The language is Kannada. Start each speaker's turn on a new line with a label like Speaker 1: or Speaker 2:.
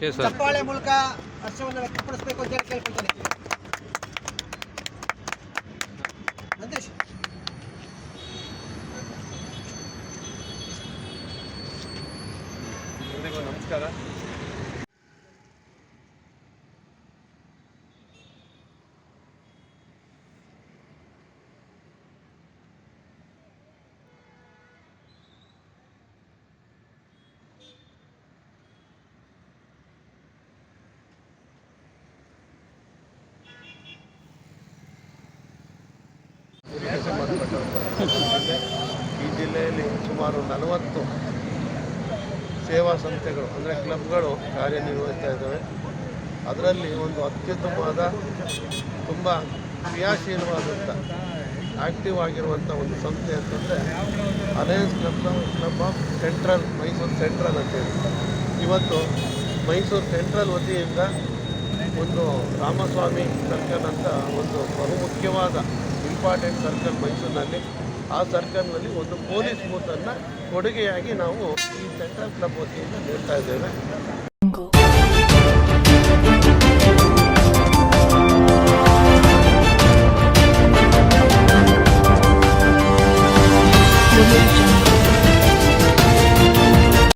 Speaker 1: ಚಪ್ಪಾಳೆ ಮೂಲಕ ಹರ್ಷವನ್ನು ವ್ಯಕ್ತಪಡಿಸಬೇಕು ಅಂತ ಹೇಳಿ ಕೇಳ್ಕೊಳ್ತೇನೆ. ನಂದೀಶ್
Speaker 2: ಎಲ್ಲರಿಗೂ ನಮಸ್ಕಾರ. ಈ ಜಿಲ್ಲೆಯಲ್ಲಿ ಸುಮಾರು 40 ಸೇವಾ ಸಂಸ್ಥೆಗಳು ಅಂದರೆ ಕ್ಲಬ್ಗಳು ಕಾರ್ಯನಿರ್ವಹಿಸ್ತಾ ಇದ್ದಾವೆ. ಅದರಲ್ಲಿ ಒಂದು ಅತ್ಯುತ್ತಮವಾದ ತುಂಬ ಕ್ರಿಯಾಶೀಲವಾದಂಥ ಆ್ಯಕ್ಟಿವ್ ಆಗಿರುವಂಥ ಒಂದು ಸಂಸ್ಥೆ ಅಂತಂದರೆ alliance club of central Mysuru central ಅಂತೇಳಿ. ಇವತ್ತು ಮೈಸೂರು ಸೆಂಟ್ರಲ್ ವತಿಯಿಂದ ಒಂದು ರಾಮಸ್ವಾಮಿ ಸರ್ಕಲ್ ಅಂತ ಒಂದು ಬಹುಮುಖ್ಯವಾದ ಇಂಪಾರ್ಟೆಂಟ್ ಸರ್ಕಲ್ ಮೈಸೂರಿನಲ್ಲಿ, ಆ ಸರ್ಕಲ್ನಲ್ಲಿ ಒಂದು ಪೊಲೀಸ್ ಬೂತನ್ನು ಕೊಡುಗೆಯಾಗಿ ನಾವು ಈ ಸೆಂಟ್ರಲ್ ಕ್ಲಬ್ ವತಿಯಿಂದ ನೀಡ್ತಾ ಇದ್ದೇವೆ.